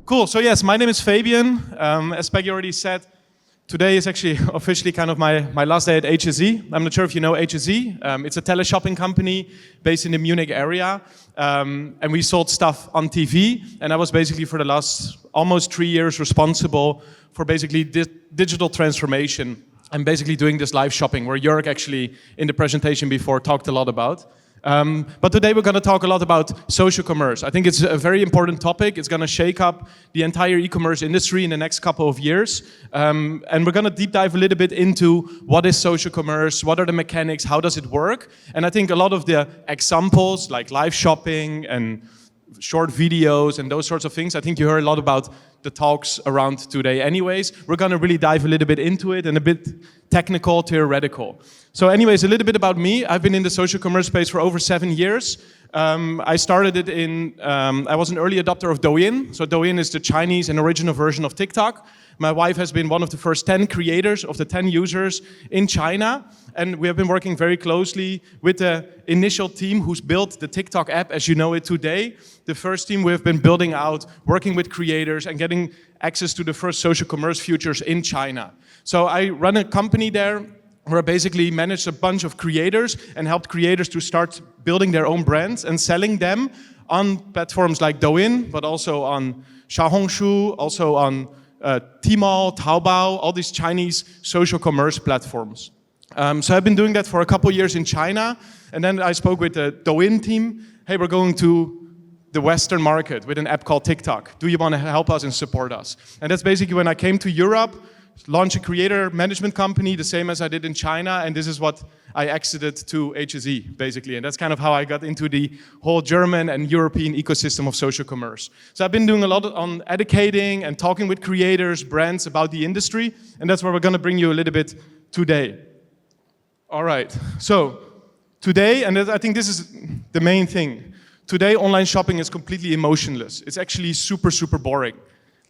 Cool. So yes, my name is Fabian. As Peggy already said, today is actually officially kind of my last day at HSE. I'm not sure if you know HSE. It's a teleshopping company based in the Munich area. And we sold stuff on TV. And I was basically for the last almost 3 years responsible for basically digital transformation. I'm basically doing this live shopping where Jörg actually in the presentation before talked a lot about. But today we're going to talk a lot about social commerce. I think it's a very important topic. It's going to shake up the entire e-commerce industry in the next couple of years. And we're going to deep dive a little bit into what is social commerce, what are the mechanics, how does it work? And I think a lot of the examples like live shopping and short videos and those sorts of things, I think you heard a lot about the talks around today anyways. We're going to really dive a little bit into it and a bit technical, theoretical. So anyways, a little bit about me. I've been in the social commerce space for over 7 years. I started it I was an early adopter of Douyin. So Douyin is the Chinese and original version of TikTok. My wife has been one of the first 10 creators of the 10 users in China. And we have been working very closely with the initial team who's built the TikTok app as you know it today. The first team we have been building out, working with creators and getting access to the first social commerce futures in China. So I run a company there where I basically managed a bunch of creators and helped creators to start building their own brands and selling them on platforms like Douyin, but also on Xiaohongshu, also on Tmall, Taobao, all these Chinese social commerce platforms. So I've been doing that for a couple years in China, and then I spoke with the Douyin team. Hey, we're going to the Western market with an app called TikTok. Do you want to help us and support us? And that's basically when I came to Europe, launched a creator management company, the same as I did in China, and this is what I exited to HSE, basically. And that's kind of how I got into the whole German and European ecosystem of social commerce. So I've been doing a lot on educating and talking with creators, brands about the industry, and that's where we're going to bring you a little bit today. All right, so today, and I think this is the main thing, today online shopping is completely emotionless. It's actually super, super boring.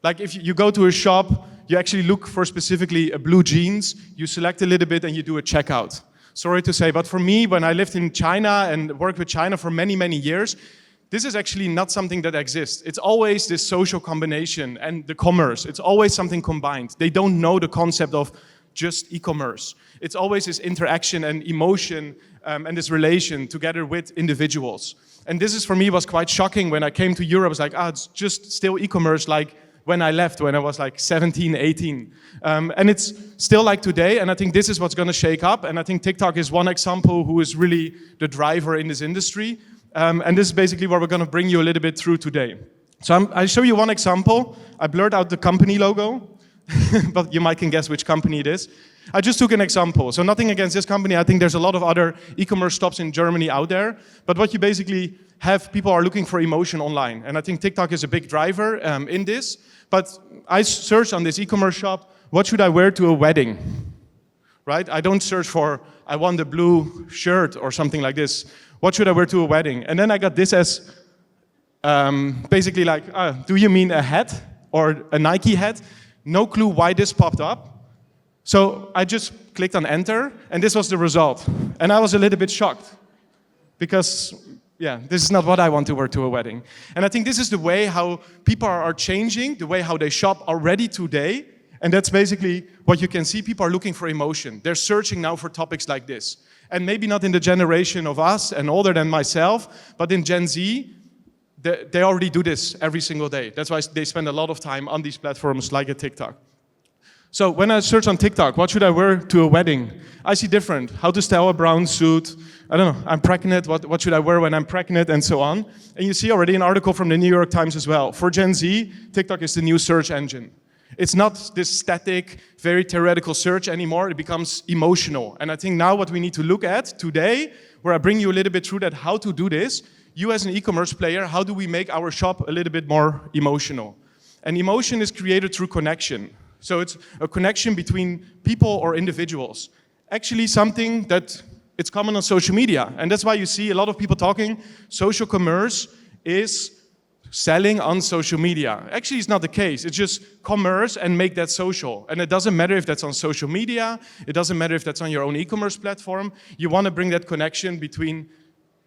Like if you go to a shop, you actually look for specifically a blue jeans, you select a little bit and you do a checkout. Sorry to say, but for me, when I lived in China and worked with China for many, many years, this is actually not something that exists. It's always this social combination and the commerce. It's always something combined. They don't know the concept of just e-commerce. It's always this interaction and emotion and this relation together with individuals. And this is for me was quite shocking when I came to Europe. I was like, it's just still e-commerce like when I left, when I was like 17, 18. And it's still like today, and I think this is what's gonna shake up, and I think TikTok is one example who is really the driver in this industry. And this is basically what we're gonna bring you a little bit through today. So I'll show you one example. I blurred out the company logo, but you might can guess which company it is. I just took an example. So nothing against this company. I think there's a lot of other e-commerce shops in Germany out there. But what you basically have, people are looking for emotion online. And I think TikTok is a big driver in this. But I searched on this e-commerce shop, what should I wear to a wedding? Right? I don't search for, I want a blue shirt or something like this. What should I wear to a wedding? And then I got this as basically like, do you mean a hat or a Nike hat? No clue why this popped up. So I just clicked on enter, and this was the result. And I was a little bit shocked because, yeah, this is not what I want to wear to a wedding. And I think this is the way how people are changing, the way how they shop already today. And that's basically what you can see. People are looking for emotion. They're searching now for topics like this. And maybe not in the generation of us and older than myself, but in Gen Z, they already do this every single day. That's why they spend a lot of time on these platforms like a TikTok. So when I search on TikTok, what should I wear to a wedding? I see different. How to style a brown suit. I don't know, I'm pregnant, what should I wear when I'm pregnant, and so on. And you see already an article from the New York Times as well. For Gen Z, TikTok is the new search engine. It's not this static, very theoretical search anymore. It becomes emotional. And I think now what we need to look at today, where I bring you a little bit through that, how to do this, you as an e-commerce player, how do we make our shop a little bit more emotional? And emotion is created through connection. So it's a connection between people or individuals. Actually something that it's common on social media. And that's why you see a lot of people talking, social commerce is selling on social media. Actually, it's not the case. It's just commerce and make that social. And it doesn't matter if that's on social media. It doesn't matter if that's on your own e-commerce platform. You want to bring that connection between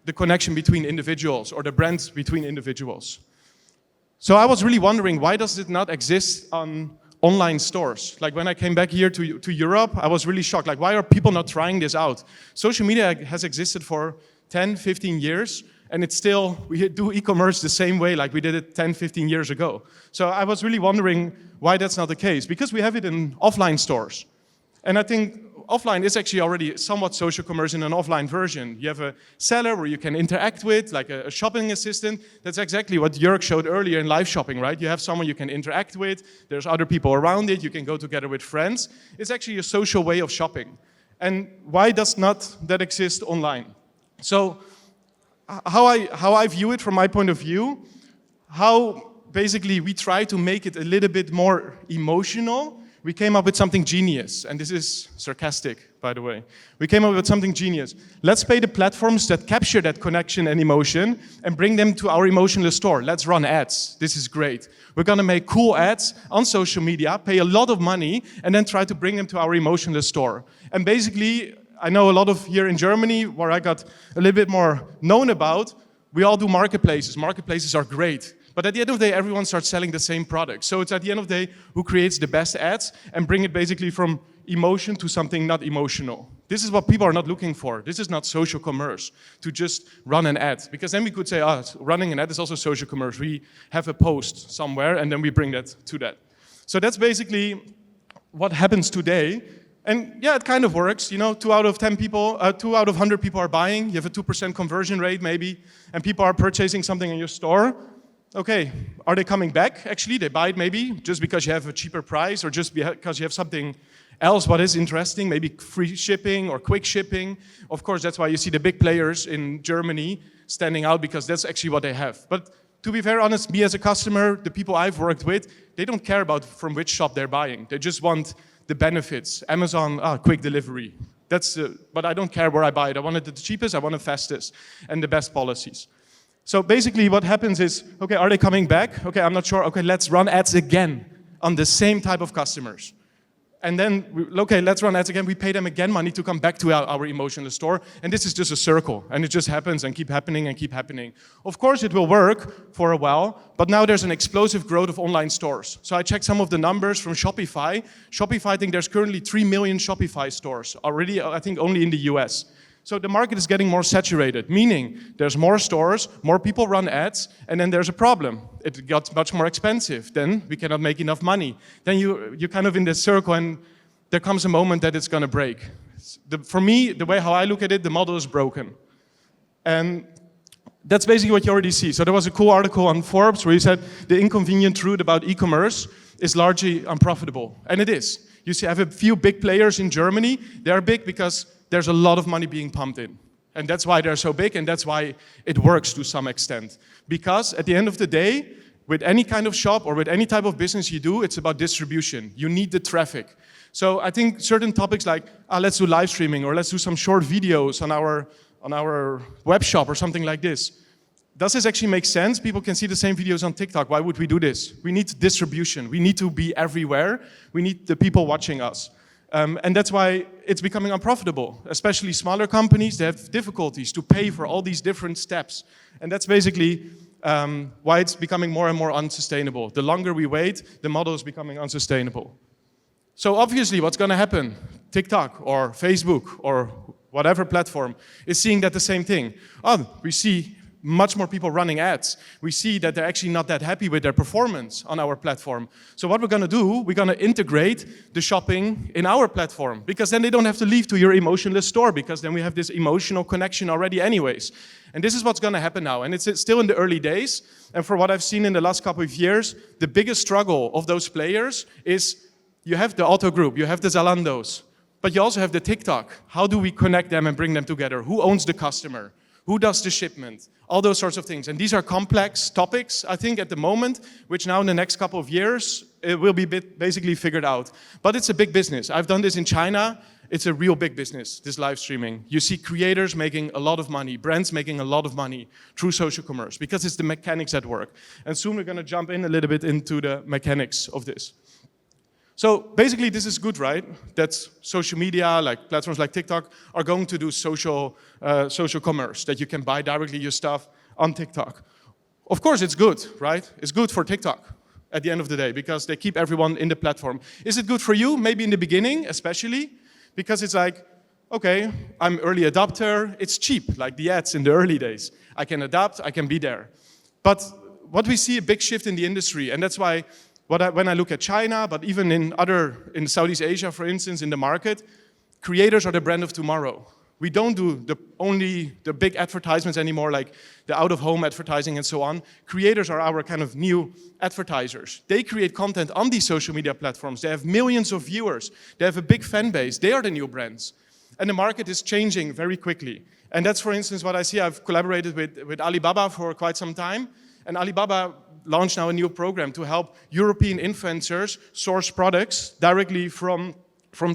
individuals or the brands between individuals. So I was really wondering, why does it not exist on online stores? Like when I came back here to Europe, I was really shocked. Like, why are people not trying this out? Social media has existed for 10, 15 years, and it's still, we do e-commerce the same way like we did it 10, 15 years ago. So I was really wondering why that's not the case, because we have it in offline stores. And I think offline is actually already somewhat social commerce in an offline version. You have a seller where you can interact with, like a shopping assistant. That's exactly what Jörg showed earlier in live shopping, right? You have someone you can interact with, there's other people around it, you can go together with friends. It's actually a social way of shopping. And why does not that exist online? So how I view it from my point of view, how basically we try to make it a little bit more emotional. We came up with something genius, and this is sarcastic, by the way. We came up with something genius. Let's pay the platforms that capture that connection and emotion and bring them to our emotionless store. Let's run ads. This is great. We're gonna make cool ads on social media, pay a lot of money, and then try to bring them to our emotionless store. And basically, I know a lot of here in Germany, where I got a little bit more known about, we all do marketplaces. Marketplaces are great. But at the end of the day, everyone starts selling the same product. So it's at the end of the day, who creates the best ads and bring it basically from emotion to something not emotional. This is what people are not looking for. This is not social commerce, to just run an ad. Because then we could say, running an ad is also social commerce. We have a post somewhere and then we bring that to that. So that's basically what happens today. And yeah, it kind of works. You know, 2 out of 10 people, 2 out of 100 people are buying. You have a 2% conversion rate maybe, and people are purchasing something in your store. Okay, are they coming back? Actually, they buy it maybe just because you have a cheaper price or just because you have something else what is interesting, maybe free shipping or quick shipping. Of course, that's why you see the big players in Germany standing out, because that's actually what they have. But to be very honest, me as a customer, the people I've worked with, they don't care about from which shop they're buying. They just want the benefits. Amazon, quick delivery. But I don't care where I buy it. I want it the cheapest, I want the fastest, and the best policies. So basically what happens is, okay, are they coming back? Okay, I'm not sure. Okay, let's run ads again on the same type of customers. And then, okay, let's run ads again. We pay them again money to come back to our emotionless store. And this is just a circle. And it just happens and keep happening and keep happening. Of course, it will work for a while. But now there's an explosive growth of online stores. So I checked some of the numbers from Shopify. Shopify, I think there's currently 3 million Shopify stores already, I think only in the US. So the market is getting more saturated, meaning there's more stores, more people run ads, and then there's a problem. It got much more expensive. Then we cannot make enough money. Then you're kind of in this circle, and there comes a moment that it's going to break. For me, the way how I look at it, the model is broken. And that's basically what you already see. So there was a cool article on Forbes where he said the inconvenient truth about e-commerce is largely unprofitable. And it is. You see, I have a few big players in Germany. They are big because there's a lot of money being pumped in. And that's why they're so big, and that's why it works to some extent. Because at the end of the day, with any kind of shop or with any type of business you do, it's about distribution. You need the traffic. So I think certain topics like, let's do live streaming, or let's do some short videos on our web shop or something like this. Does this actually make sense? People can see the same videos on TikTok. Why would we do this? We need distribution. We need to be everywhere. We need the people watching us. And that's why it's becoming unprofitable. Especially smaller companies, they have difficulties to pay for all these different steps. And that's basically why it's becoming more and more unsustainable. The longer we wait, the model is becoming unsustainable. So obviously what's going to happen? TikTok or Facebook or whatever platform is seeing that the same thing. We see much more people running ads. We see that they're actually not that happy with their performance on our platform. So what we're going to do, we're going to integrate the shopping in our platform, because then they don't have to leave to your emotionless store, because then we have this emotional connection already anyways. And this is what's going to happen now. And it's still in the early days. And for what I've seen in the last couple of years, the biggest struggle of those players is you have the Auto Group, you have the Zalandos, but you also have the TikTok. How do we connect them and bring them together? Who owns the customer? Who does the shipment? All those sorts of things. And these are complex topics, I think, at the moment, which now in the next couple of years, it will be basically figured out. But it's a big business. I've done this in China. It's a real big business, this live streaming. You see creators making a lot of money, brands making a lot of money through social commerce, because it's the mechanics at work. And soon we're going to jump in a little bit into the mechanics of this. So basically this is good, right? That social media, like platforms like TikTok, are going to do social commerce, that you can buy directly your stuff on TikTok. Of course, it's good, right? It's good for TikTok at the end of the day because they keep everyone in the platform. Is it good for you? Maybe in the beginning, especially, because it's like, okay, I'm early adopter, it's cheap, like the ads in the early days. I can adapt, I can be there. But what we see a big shift in the industry, and that's why when I look at China, but even in Southeast Asia, for instance, in the market, creators are the brand of tomorrow. We don't do only the big advertisements anymore, like the out-of-home advertising and so on. Creators are our kind of new advertisers. They create content on these social media platforms. They have millions of viewers. They have a big fan base. They are the new brands. And the market is changing very quickly. And that's, for instance, what I see. I've collaborated with Alibaba for quite some time. And Alibaba launched now a new program to help European influencers source products directly from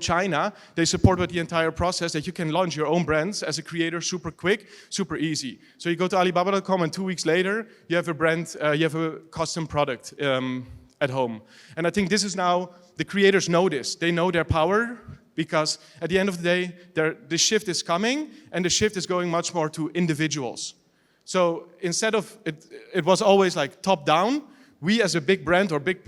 China. They support with the entire process that you can launch your own brands as a creator super quick, super easy. So you go to Alibaba.com and 2 weeks later, you have a brand, you have a custom product at home. And I think this is now, the creators know this. They know their power because at the end of the day, the shift is coming and the shift is going much more to individuals. So instead of, it was always like top down, we as a big brand or big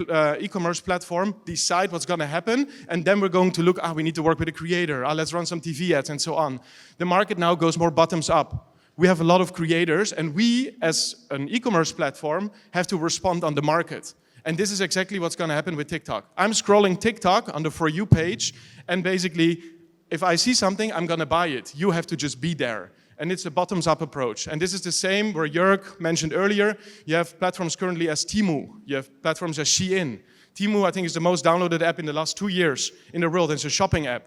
e-commerce platform decide what's going to happen, and then we're going to look, we need to work with a creator, let's run some TV ads and so on. The market now goes more bottoms up. We have a lot of creators, and we as an e-commerce platform have to respond on the market. And this is exactly what's going to happen with TikTok. I'm scrolling TikTok on the For You page, and basically, if I see something, I'm going to buy it. You have to just be there. And it's a bottoms-up approach. And this is the same where Jörg mentioned earlier. You have platforms currently as Temu. You have platforms as Shein. Temu, I think, is the most downloaded app in the last 2 years in the world. It's a shopping app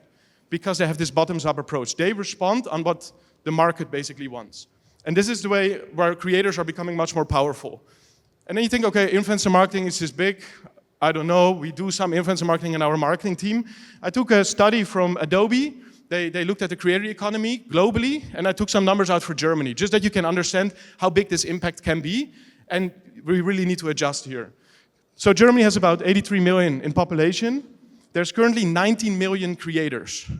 because they have this bottoms-up approach. They respond on what the market basically wants. And this is the way where creators are becoming much more powerful. And then you think, okay, influencer marketing is this big. I don't know. We do some influencer marketing in our marketing team. I took a study from Adobe. They looked at the creator economy globally, and I took some numbers out for Germany, just that you can understand how big this impact can be, and we really need to adjust here. So Germany has about 83 million in population. There's currently 19 million creators.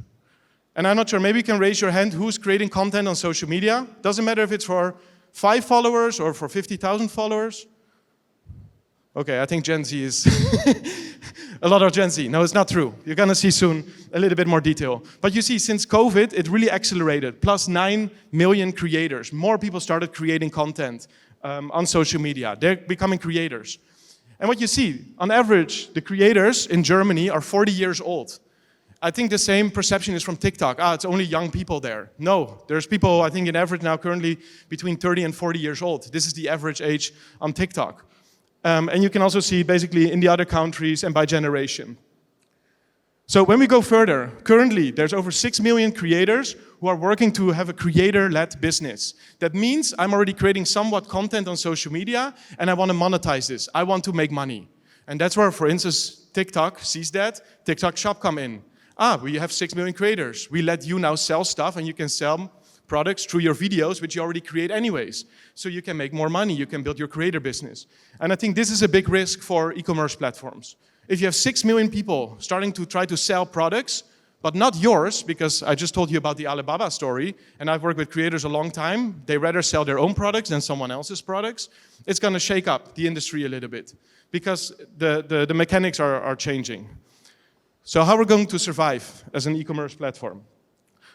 And I'm not sure, maybe you can raise your hand who's creating content on social media. Doesn't matter if it's for 5 followers or for 50,000 followers. Okay, I think Gen Z is a lot of Gen Z. No, it's not true. You're gonna see soon a little bit more detail. But you see, since COVID, it really accelerated. Plus 9 million creators. More people started creating content on social media. They're becoming creators. And what you see, on average, the creators in Germany are 40 years old. I think the same perception is from TikTok. It's only young people there. No, there's people, I think, in average now currently between 30 and 40 years old. This is the average age on TikTok. And you can also see basically in the other countries and by generation. So when we go further, currently there's over 6 million creators who are working to have a creator-led business. That means I'm already creating somewhat content on social media and I want to monetize this. I want to make money. And that's where, for instance, TikTok sees that, TikTok Shop come in. We have 6 million creators. We let you now sell stuff and you can sell products through your videos, which you already create anyways. So you can make more money, you can build your creator business. And I think this is a big risk for e-commerce platforms. If you have 6 million people starting to try to sell products, but not yours, because I just told you about the Alibaba story, and I've worked with creators a long time, they rather sell their own products than someone else's products, it's gonna shake up the industry a little bit, because the mechanics are changing. So how we're going to survive as an e-commerce platform?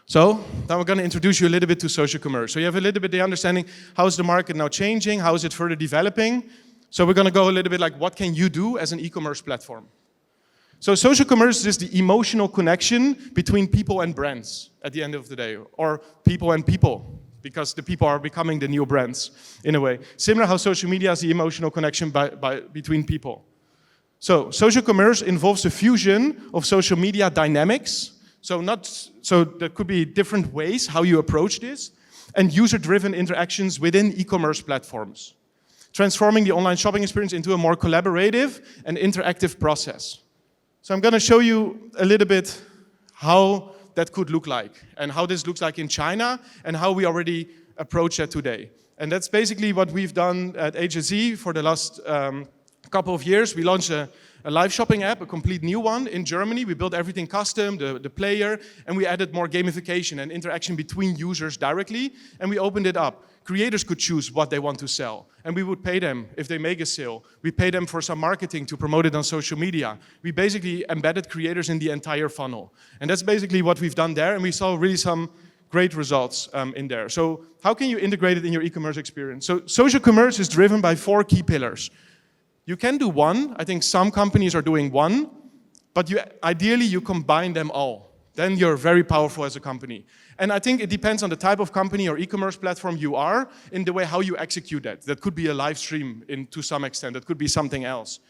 So now we're going to introduce you a little bit to social commerce. So you have a little bit the understanding, how is the market now changing? How is it further developing? So we're going to go a little bit like, what can you do as an e-commerce platform? So social commerce is the emotional connection between people and brands at the end of the day, or people and people, because the people are becoming the new brands in a way. Similar how social media is the emotional connection between people. So social commerce involves the fusion of social media dynamics. So there could be different ways how you approach this, and user-driven interactions within e-commerce platforms, transforming the online shopping experience into a more collaborative and interactive process. So I'm going to show you a little bit how that could look like, and how this looks like in China, and how we already approach that today. And that's basically what we've done at HSE for the last couple of years, we launched a live shopping app, a complete new one in Germany. We built everything custom, the player, and we added more gamification and interaction between users directly, and we opened it up. Creators could choose what they want to sell, and we would pay them if they make a sale. We pay them for some marketing to promote it on social media. We basically embedded creators in the entire funnel. And that's basically what we've done there, and we saw really some great results in there. So how can you integrate it in your e-commerce experience? So social commerce is driven by 4 key pillars. You can do one. I think some companies are doing one, but ideally you combine them all. Then you're very powerful as a company. And I think it depends on the type of company or e-commerce platform you are in the way how you execute that. That could be a live stream to some extent. That could be something else.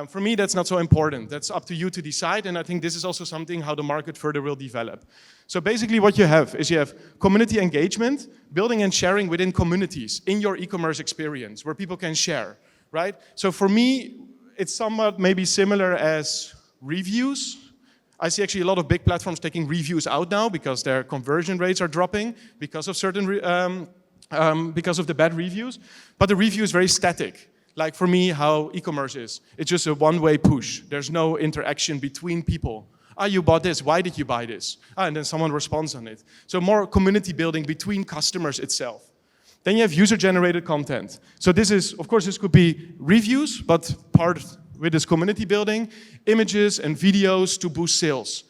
For me, that's not so important. That's up to you to decide, and I think this is also something how the market further will develop. So basically what you have is you have community engagement, building and sharing within communities in your e-commerce experience where people can share, right? So for me, it's somewhat maybe similar as reviews. I see actually a lot of big platforms taking reviews out now because their conversion rates are dropping because of because of the bad reviews. But the review is very static. Like for me, how e-commerce is. It's just a one-way push. There's no interaction between people. You bought this, why did you buy this? And then someone responds on it. So more community building between customers itself. Then you have user-generated content. So this is, of course, this could be reviews, but part with this community building, images and videos to boost sales.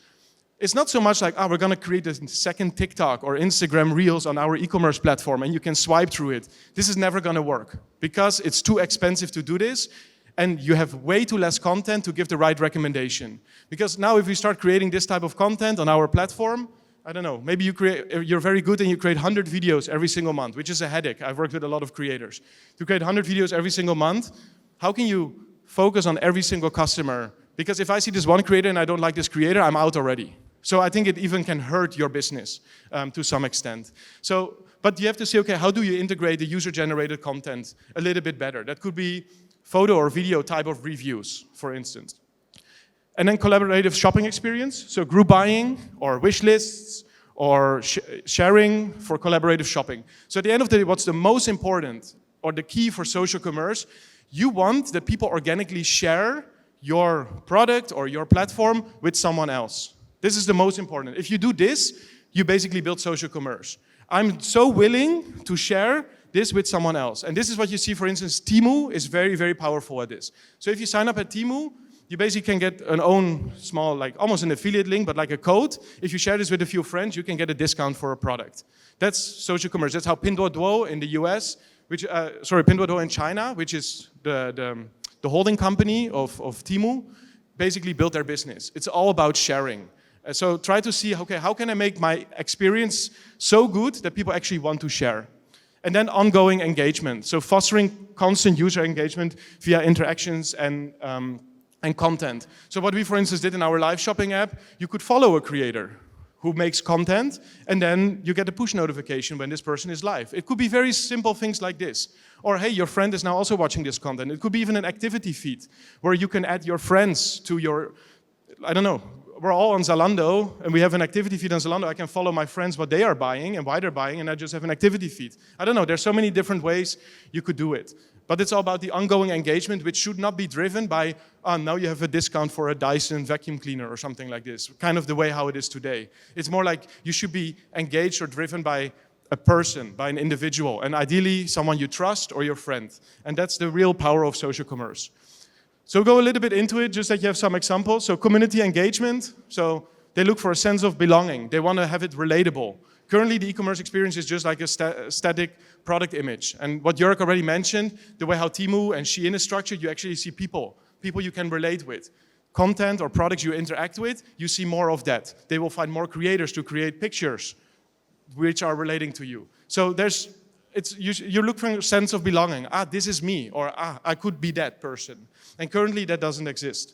It's not so much like, we're gonna create a second TikTok or Instagram Reels on our e-commerce platform and you can swipe through it. This is never gonna work because it's too expensive to do this and you have way too less content to give the right recommendation. Because now if we start creating this type of content on our platform, I don't know, maybe you're very good and you create 100 videos every single month, which is a headache. I've worked with a lot of creators. To create 100 videos every single month, how can you focus on every single customer? Because if I see this one creator and I don't like this creator, I'm out already. So I think it even can hurt your business to some extent. But you have to say, okay, how do you integrate the user-generated content a little bit better? That could be photo or video type of reviews, for instance. And then collaborative shopping experience, so group buying or wish lists or sharing for collaborative shopping. So at the end of the day, what's the most important or the key for social commerce? You want that people organically share your product or your platform with someone else. This is the most important. If you do this, you basically build social commerce. I'm so willing to share this with someone else. And this is what you see, for instance, Temu is very, very powerful at this. So if you sign up at Temu, you basically can get an own small, like almost an affiliate link, but like a code. If you share this with a few friends, you can get a discount for a product. That's social commerce. That's how Pinduoduo in the US, Pinduoduo in China, which is the holding company of Temu, basically built their business. It's all about sharing. So try to see, okay, how can I make my experience so good that people actually want to share? And then ongoing engagement. So fostering constant user engagement via interactions and content. So what we, for instance, did in our live shopping app, you could follow a creator who makes content, and then you get a push notification when this person is live. It could be very simple things like this. Or, hey, your friend is now also watching this content. It could be even an activity feed where you can add your friends to your, I don't know, we're all on Zalando, and we have an activity feed on Zalando. I can follow my friends what they are buying and why they're buying, and I just have an activity feed. I don't know, there's so many different ways you could do it. But it's all about the ongoing engagement, which should not be driven by, now you have a discount for a Dyson vacuum cleaner or something like this, kind of the way how it is today. It's more like you should be engaged or driven by a person, by an individual, and ideally someone you trust or your friend. And that's the real power of social commerce. So go a little bit into it, just that you have some examples. So community engagement, so they look for a sense of belonging. They want to have it relatable. Currently, the e-commerce experience is just like a static product image. And what Jörg already mentioned, the way how Temu and Shein is structured, you actually see people you can relate with. Content or products you interact with, you see more of that. They will find more creators to create pictures which are relating to you. So you look for a sense of belonging. This is me, or I could be that person. And currently that doesn't exist.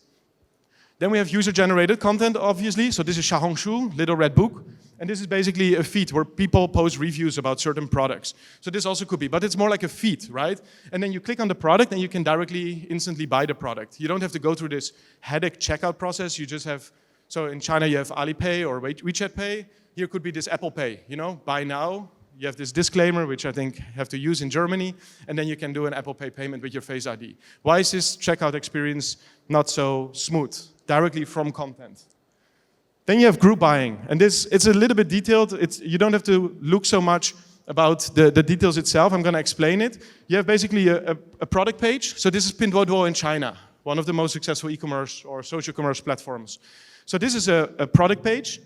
Then we have user-generated content, obviously. So this is Xiaohongshu, Little Red Book. And this is basically a feed where people post reviews about certain products. So this also could be, but it's more like a feed, right? And then you click on the product and you can directly, instantly buy the product. You don't have to go through this headache checkout process. You just have, so in China you have Alipay or WeChat Pay. Here could be this Apple Pay, buy now. You have this disclaimer, which I think you have to use in Germany, and then you can do an Apple Pay payment with your Face ID. Why is this checkout experience not so smooth, directly from content? Then you have group buying, and it's a little bit detailed. You don't have to look so much about the details itself. I'm going to explain it. You have basically a product page. So this is Pinduoduo in China, one of the most successful e-commerce or social commerce platforms. So this is a product page.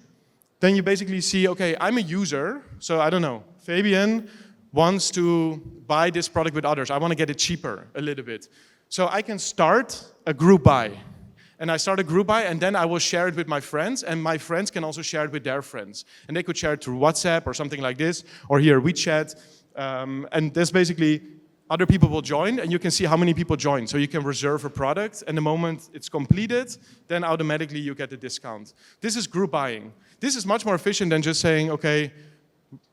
Then you basically see, okay, I'm a user, so I don't know, Fabian wants to buy this product with others. I want to get it cheaper a little bit. So I can start a group buy. And I start a group buy, and then I will share it with my friends, and my friends can also share it with their friends. And they could share it through WhatsApp or something like this, or here, WeChat. And there's basically, other people will join, and you can see how many people join. So you can reserve a product, and the moment it's completed, then automatically you get a discount. This is group buying. This is much more efficient than just saying, okay,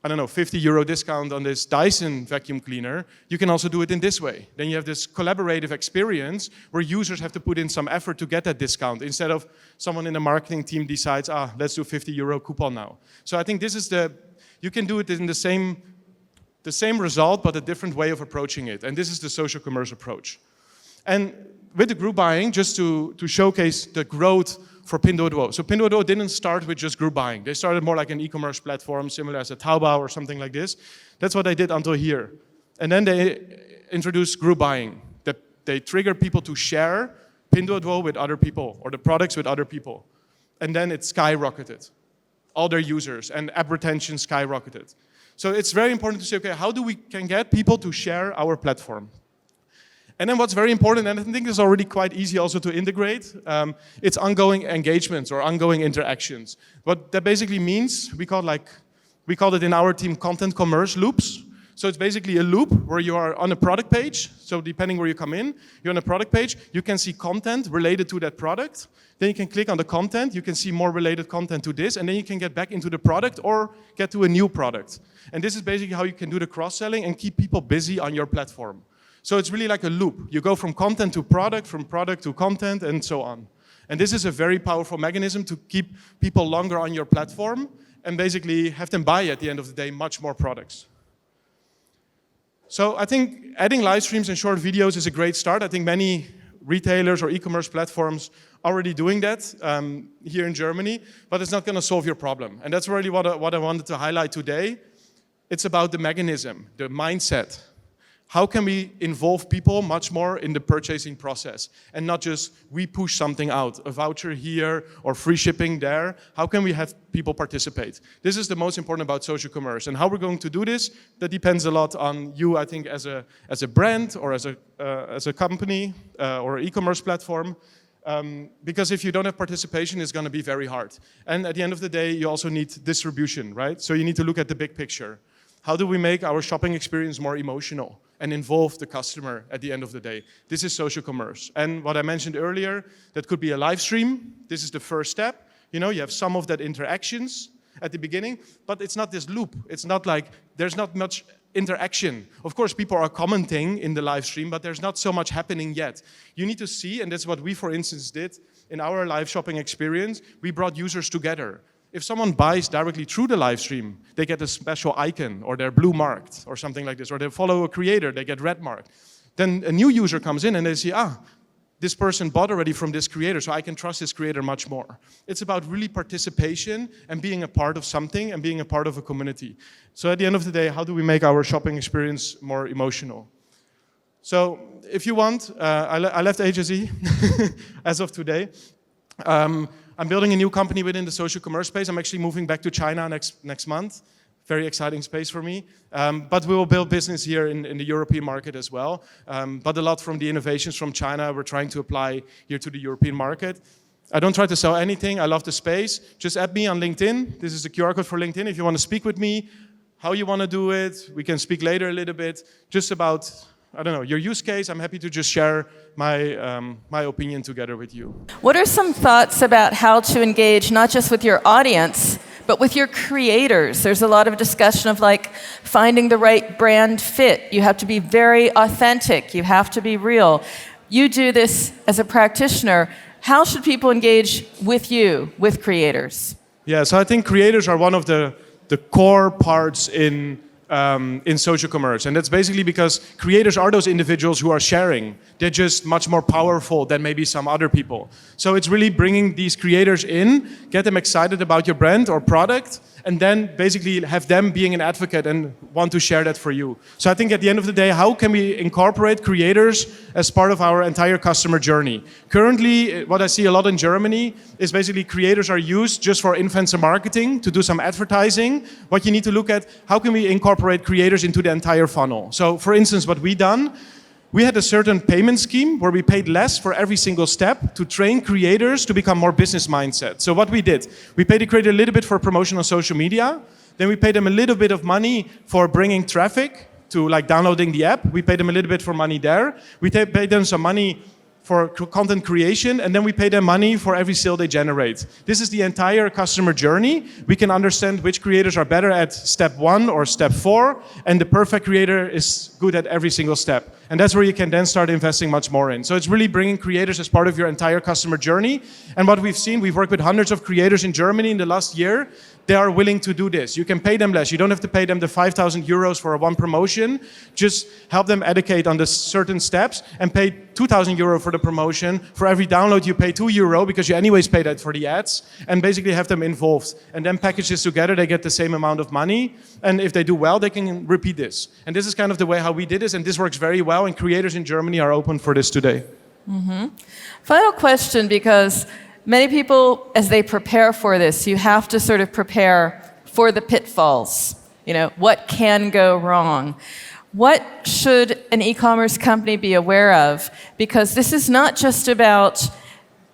I don't know, 50 euro discount on this Dyson vacuum cleaner. You can also do it in this way. Then you have this collaborative experience where users have to put in some effort to get that discount instead of someone in the marketing team decides, let's do 50 euro coupon now. So I think this is you can do it in the same result, but a different way of approaching it. And this is the social commerce approach. And with the group buying, just to showcase the growth for Pinduoduo. So Pinduoduo didn't start with just group buying. They started more like an e-commerce platform, similar as a Taobao or something like this. That's what they did until here. And then they introduced group buying. They trigger people to share Pinduoduo with other people, or the products with other people. And then it skyrocketed. All their users, and app retention skyrocketed. So it's very important to say, okay, how do we can get people to share our platform? And then what's very important, and I think it's already quite easy also to integrate, it's ongoing engagements or ongoing interactions. What that basically means, we call it in our team content commerce loops. So it's basically a loop where you are on a product page. So depending where you come in, you're on a product page, you can see content related to that product. Then you can click on the content, you can see more related content to this, and then you can get back into the product or get to a new product. And this is basically how you can do the cross-selling and keep people busy on your platform. So it's really like a loop. You go from content to product, from product to content, and so on. And this is a very powerful mechanism to keep people longer on your platform and basically have them buy, at the end of the day, much more products. So I think adding live streams and short videos is a great start. I think many retailers or e-commerce platforms are already doing that here in Germany, but it's not going to solve your problem. And that's really what I wanted to highlight today. It's about the mechanism, the mindset. How can we involve people much more in the purchasing process and not just we push something out, a voucher here or free shipping there? How can we have people participate? This is the most important about social commerce. And how we're going to do this, that depends a lot on you, I think, as a brand or as a company or e-commerce platform. Because if you don't have participation, it's going to be very hard. And at the end of the day, you also need distribution, right? So you need to look at the big picture. How do we make our shopping experience more emotional and involve the customer at the end of the day? This is social commerce. And what I mentioned earlier, that could be a live stream. This is the first step. You know, you have some of that interactions at the beginning, but it's not this loop. It's not like there's not much interaction. Of course, people are commenting in the live stream, but there's not so much happening yet. You need to see, and that's what we, for instance, did in our live shopping experience. We brought users together. If someone buys directly through the live stream, they get a special icon, or they're blue marked, or something like this, or they follow a creator, they get red marked. Then a new user comes in and they see, this person bought already from this creator, so I can trust this creator much more. It's about really participation and being a part of something and being a part of a community. So at the end of the day, how do we make our shopping experience more emotional? So if you want, I left HSE as of today. I'm building a new company within the social commerce space. I'm actually moving back to China next month. Very exciting space for me. But we will build business here in the European market as well. But a lot from the innovations from China, we're trying to apply here to the European market. I don't try to sell anything. I love the space. Just add me on LinkedIn. This is the QR code for LinkedIn. If you want to speak with me, how you want to do it, we can speak later a little bit. Just about, I don't know, your use case. I'm happy to just share my opinion together with you. What are some thoughts about how to engage not just with your audience, but with your creators? There's a lot of discussion of like finding the right brand fit. You have to be very authentic. You have to be real. You do this as a practitioner. How should people engage with you, with creators? Yeah, so I think creators are one of the core parts in in social commerce. And that's basically because creators are those individuals who are sharing. They're just much more powerful than maybe some other people. So it's really bringing these creators in, get them excited about your brand or product, and then basically have them being an advocate and want to share that for you. So I think at the end of the day, how can we incorporate creators as part of our entire customer journey? Currently, what I see a lot in Germany is basically creators are used just for influencer marketing, to do some advertising. What you need to look at, how can we incorporate creators into the entire funnel? So for instance, what we done, we had a certain payment scheme where we paid less for every single step to train creators to become more business mindset. So what we did, we paid the creator a little bit for promotion on social media, then we paid them a little bit of money for bringing traffic to like downloading the app. We paid them a little bit for money there. We paid them some money for content creation, and then we pay them money for every sale they generate. This is the entire customer journey. We can understand which creators are better at step 1 or step 4, and the perfect creator is good at every single step. And that's where you can then start investing much more in. So it's really bringing creators as part of your entire customer journey. And what we've seen, we've worked with hundreds of creators in Germany in the last year. They are willing to do this. You can pay them less. You don't have to pay them the 5,000 euros for one promotion. Just help them educate on the certain steps and pay 2,000 euro for the promotion. For every download, you pay 2 euro because you anyways pay that for the ads, and basically have them involved. And then package this together, they get the same amount of money. And if they do well, they can repeat this. And this is kind of the way how we did this, and this works very well, and creators in Germany are open for this today. Final question, because many people, as they prepare for this, you have to sort of prepare for the pitfalls. You know, what can go wrong? What should an e-commerce company be aware of? Because this is not just about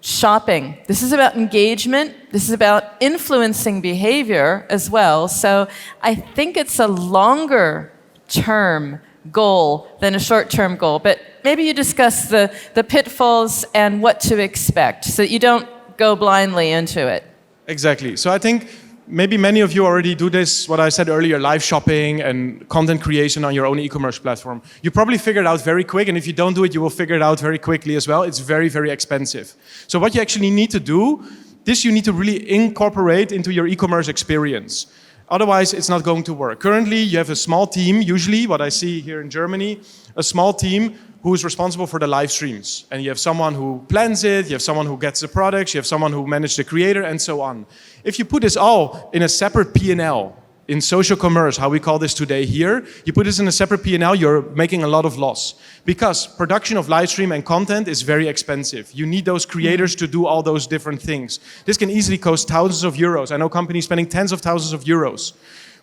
shopping. This is about engagement. This is about influencing behavior as well. So I think it's a longer term goal than a short-term goal. But maybe you discuss the pitfalls and what to expect so that you don't go blindly into it. Exactly. So I think maybe many of you already do this, what I said earlier, live shopping and content creation on your own e-commerce platform. You probably figure it out very quick, and if you don't do it, you will figure it out very quickly as well. It's very, very expensive. So what you actually need to do, this you need to really incorporate into your e-commerce experience. Otherwise, it's not going to work. Currently, you have a small team, usually, what I see here in Germany, a small team who is responsible for the live streams. And you have someone who plans it, you have someone who gets the products, you have someone who manages the creator, and so on. If you put this all in a separate P&L, in social commerce, how we call this today here, you put this in a separate P&L, you're making a lot of loss. Because production of live stream and content is very expensive. You need those creators to do all those different things. This can easily cost thousands of euros. I know companies spending tens of thousands of euros.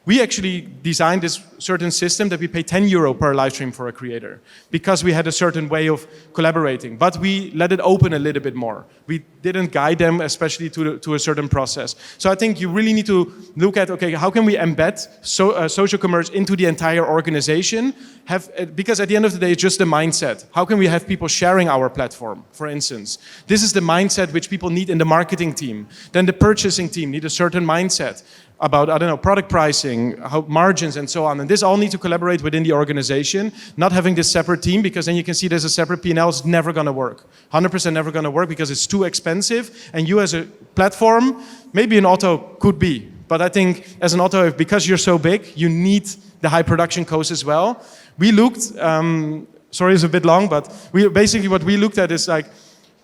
We actually designed this certain system that we pay 10 euro per live stream for a creator because we had a certain way of collaborating, but we let it open a little bit more. We didn't guide them, especially to a certain process. So I think you really need to look at, okay, how can we embed social commerce into the entire organization? Because at the end of the day, it's just the mindset. How can we have people sharing our platform, for instance? This is the mindset which people need in the marketing team. Then the purchasing team need a certain mindset about, I don't know, product pricing, how margins and so on. And this all need to collaborate within the organization, not having this separate team, because then you can see there's a separate P&L, it's never gonna work. 100% never gonna work because it's too expensive. And you as a platform, maybe an Otto could be. But I think as an Otto, because you're so big, you need the high production costs as well. We looked, sorry it's a bit long, but basically what we looked at is like,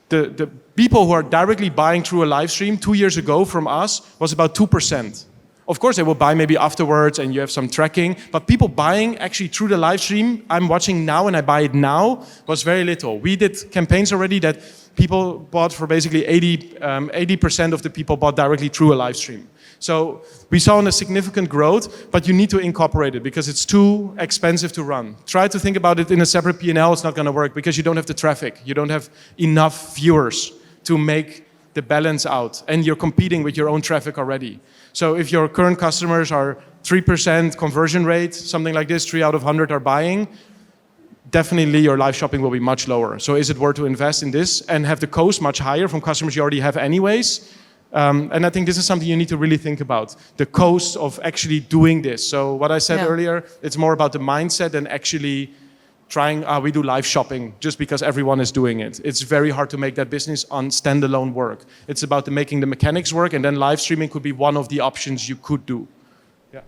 the people who are directly buying through a live stream 2 years ago from us was about 2%. Of course, they will buy maybe afterwards and you have some tracking, but people buying actually through the live stream, I'm watching now and I buy it now, was very little. We did campaigns already that people bought for basically 80% of the people bought directly through a live stream. So we saw a significant growth, but you need to incorporate it because it's too expensive to run. Try to think about it in a separate P&L, it's not gonna work because you don't have the traffic. You don't have enough viewers to make the balance out, and you're competing with your own traffic already. So if your current customers are 3% conversion rate, something like this, 3 out of 100 are buying, definitely your live shopping will be much lower. So is it worth to invest in this and have the cost much higher from customers you already have anyways? And I think this is something you need to really think about, the cost of actually doing this. So what I said earlier, it's more about the mindset than actually trying, we do live shopping just because everyone is doing it. It's very hard to make that business on standalone work. It's about making the mechanics work, and then live streaming could be one of the options you could do. Yeah.